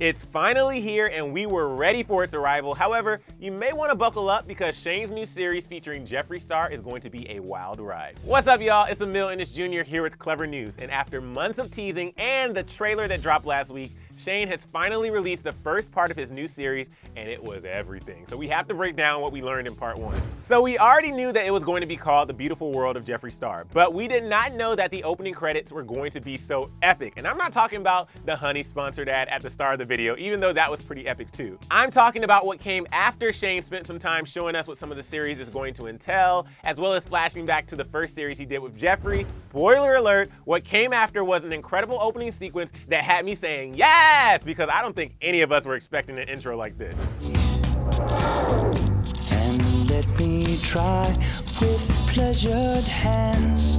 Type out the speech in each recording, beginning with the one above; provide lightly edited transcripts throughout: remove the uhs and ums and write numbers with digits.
It's finally here and we were ready for its arrival. However, you may want to buckle up because Shane's new series featuring Jeffree Star is going to be a wild ride. What's up, y'all? It's Emile Ennis Jr. here with Clevver News, and after months of teasing and the trailer that dropped last week, Shane has finally released the first part of his new series, and it was everything. So we have to break down what we learned in part 1. So we already knew that it was going to be called The Beautiful World of Jeffree Star, but we did not know that the opening credits were going to be so epic. And I'm not talking about the Honey sponsored ad at the start of the video, even though that was pretty epic too. I'm talking about what came after Shane spent some time showing us what some of the series is going to entail, as well as flashing back to the first series he did with Jeffree. Spoiler alert, what came after was an incredible opening sequence that had me saying yes, because I don't think any of us were expecting an intro like this. And let me try with pleasured hands,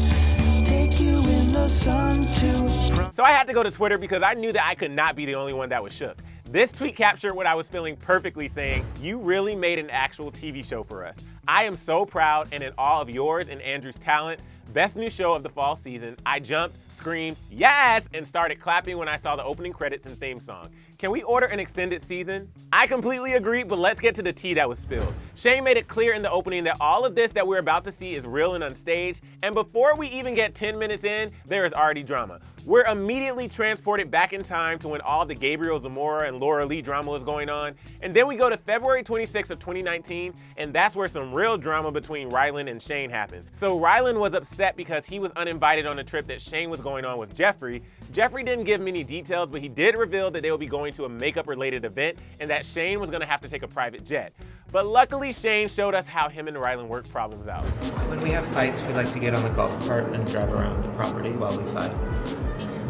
take you in the sun to... So I had to go to Twitter because I knew that I could not be the only one that was shook. This tweet captured what I was feeling perfectly, saying, "You really made an actual TV show for us. I am so proud and in awe of yours and Andrew's talent. Best new show of the fall season. I jumped, screamed, yes, and started clapping when I saw the opening credits and theme song. Can we order an extended season?" I completely agree, but let's get to the tea that was spilled. Shane made it clear in the opening that all of this that we're about to see is real and unstaged, and before we even get 10 minutes in, there is already drama. We're immediately transported back in time to when all the Gabriel Zamora and Laura Lee drama was going on, and then we go to February 26th of 2019, and that's where some real drama between Ryland and Shane happened. So Ryland was upset because he was uninvited on a trip that Shane was going on with Jeffree. Jeffree didn't give many details, but he did reveal that they would be going to a makeup-related event and that Shane was going to have to take a private jet. But luckily, Shane showed us how him and Ryland work problems out. When we have fights, we like to get on the golf cart and drive around the property while we fight.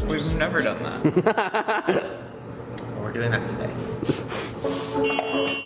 We've never done that. Well, we're doing that today.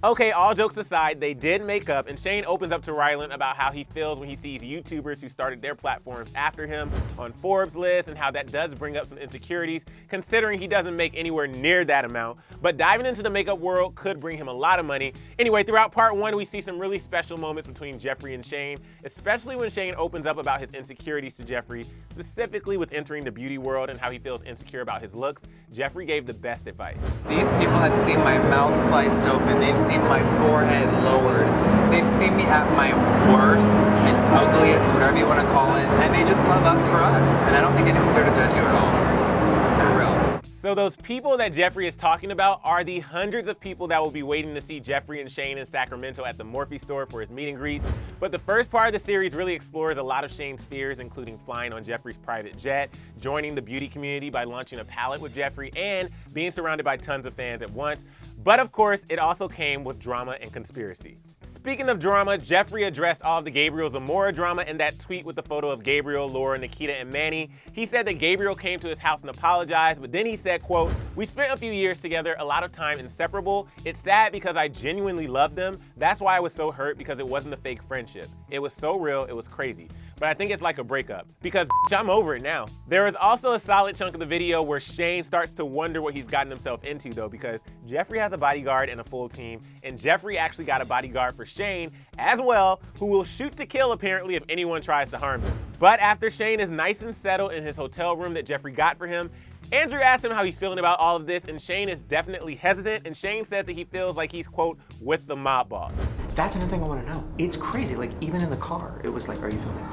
Okay, all jokes aside, they did make up, and Shane opens up to Ryland about how he feels when he sees YouTubers who started their platforms after him on Forbes lists and how that does bring up some insecurities, considering he doesn't make anywhere near that amount. But diving into the makeup world could bring him a lot of money. Anyway, throughout part 1, we see some really special moments between Jeffree and Shane, especially when Shane opens up about his insecurities to Jeffree, specifically with entering the beauty world and how he feels insecure about his looks. Jeffree gave the best advice. These people have seen my mouth sliced open. They've seen my forehead lowered. They've seen me at my worst and ugliest, whatever you want to call it, and they just love us for us. And I don't think anyone's there to judge you at all. For real. So those people that Jeffree is talking about are the hundreds of people that will be waiting to see Jeffree and Shane in Sacramento at the Morphe store for his meet and greet. But the first part of the series really explores a lot of Shane's fears, including flying on Jeffree's private jet, joining the beauty community by launching a palette with Jeffree, and being surrounded by tons of fans at once. But of course, it also came with drama and conspiracy. Speaking of drama, Jeffree addressed all of the Gabriel Zamora drama in that tweet with the photo of Gabriel, Laura, Nikita, and Manny. He said that Gabriel came to his house and apologized, but then he said, quote, "We spent a few years together, a lot of time inseparable. It's sad because I genuinely loved them. That's why I was so hurt, because it wasn't a fake friendship. It was so real, it was crazy. But I think it's like a breakup, because I'm over it now." There is also a solid chunk of the video where Shane starts to wonder what he's gotten himself into though, because Jeffree has a bodyguard and a full team, and Jeffree actually got a bodyguard for Shane as well, who will shoot to kill apparently if anyone tries to harm him. But after Shane is nice and settled in his hotel room that Jeffree got for him, Andrew asks him how he's feeling about all of this, and Shane is definitely hesitant, and Shane says that he feels like he's, quote, with the mob boss. That's another thing I want to know. It's crazy. Like, even in the car, it was like, "Are you filming?"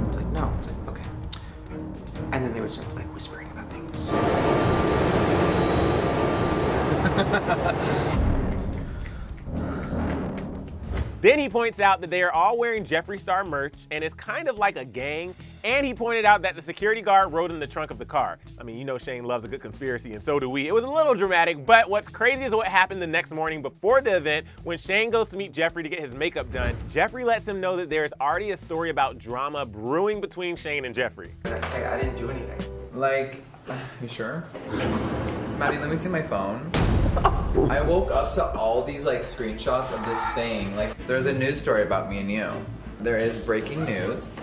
It's like, "No." It's like, "Okay." And then they would start like whispering about things. Then he points out that they are all wearing Jeffree Star merch, and it's kind of like a gang, and he pointed out that the security guard rode in the trunk of the car. I mean, you know Shane loves a good conspiracy, and so do we. It was a little dramatic, but what's crazy is what happened the next morning before the event when Shane goes to meet Jeffree to get his makeup done. Jeffree lets him know that there's already a story about drama brewing between Shane and Jeffree. Hey, I didn't do anything. Like, you sure? Maddie, let me see my phone. I woke up to all these like screenshots of this thing. Like, there's a news story about me and you. There is breaking news.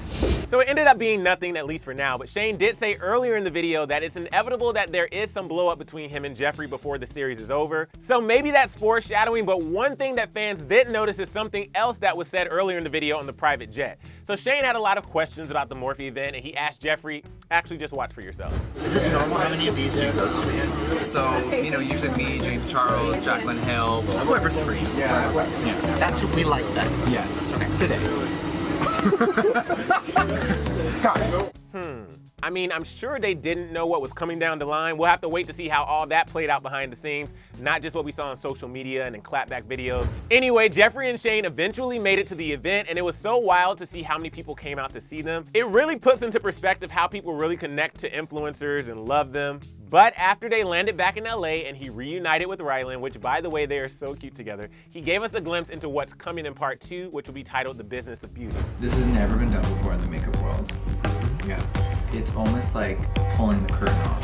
So it ended up being nothing, at least for now, but Shane did say earlier in the video that it's inevitable that there is some blow up between him and Jeffree before the series is over. So maybe that's foreshadowing, but one thing that fans did notice is something else that was said earlier in the video on the private jet. So Shane had a lot of questions about the Morphe event, and he asked Jeffree, actually just watch for yourself. Is this normal? How many of these do you go to? So, usually me, James Charles, Jacqueline Hill, whoever's free. Yeah. That's we like that. Yes. Okay. Today. I mean, I'm sure they didn't know what was coming down the line. We'll have to wait to see how all that played out behind the scenes, not just what we saw on social media and in clapback videos. Anyway, Jeffree and Shane eventually made it to the event, and it was so wild to see how many people came out to see them. It really puts into perspective how people really connect to influencers and love them. But after they landed back in LA and he reunited with Rylan, which by the way, they are so cute together, he gave us a glimpse into what's coming in part 2, which will be titled The Business of Beauty. This has never been done before in the makeup world. Yeah. It's almost like pulling the curtain off.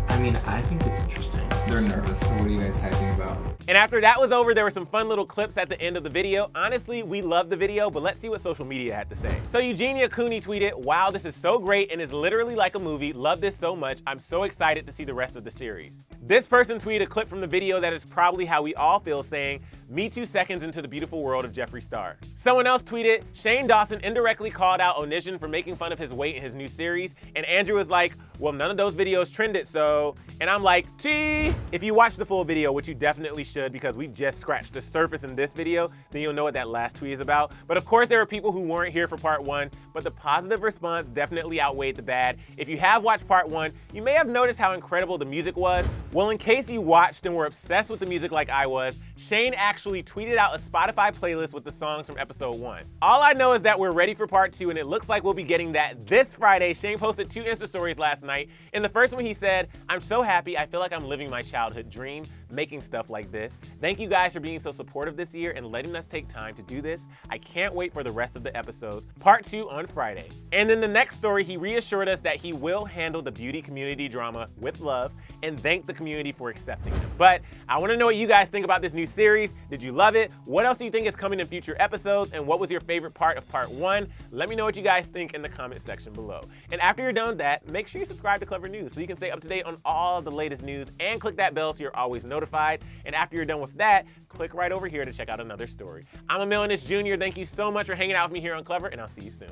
I mean, I think it's interesting. They're nervous, so what are you guys typing about? And after that was over, there were some fun little clips at the end of the video. Honestly, we loved the video, but let's see what social media had to say. So Eugenia Cooney tweeted, "Wow, this is so great and is literally like a movie. Love this so much. I'm so excited to see the rest of the series." This person tweeted a clip from the video that is probably how we all feel, saying, "Me 2 seconds into the beautiful world of Jeffree Star." Someone else tweeted, "Shane Dawson indirectly called out Onision for making fun of his weight in his new series." And Andrew was like, "Well, none of those videos trended, so..." And I'm like, T! If you watch the full video, which you definitely should because we just scratched the surface in this video, then you'll know what that last tweet is about. But of course, there are people who weren't here for part 1, but the positive response definitely outweighed the bad. If you have watched part 1, you may have noticed how incredible the music was. Well, in case you watched and were obsessed with the music like I was, Shane actually tweeted out a Spotify playlist with the songs from episode 1. All I know is that we're ready for part 2, and it looks like we'll be getting that this Friday. Shane posted 2 Insta stories last night. In the first one, he said, "I'm so happy. I feel like I'm living my childhood dream, making stuff like this. Thank you guys for being so supportive this year and letting us take time to do this. I can't wait for the rest of the episodes. Part 2 on Friday." And in the next story, he reassured us that he will handle the beauty community drama with love and thanked the community for accepting him. But I want to know what you guys think about this new series. Did you love it? What else do you think is coming in future episodes? And what was your favorite part of part 1? Let me know what you guys think in the comment section below. And after you're done with that, make sure you subscribe to Clevver News so you can stay up to date on all of the latest news, and click that bell so you're always notified. And after you're done with that, click right over here to check out another story. I'm Emile Ennis Jr. Thank you so much for hanging out with me here on Clevver, and I'll see you soon.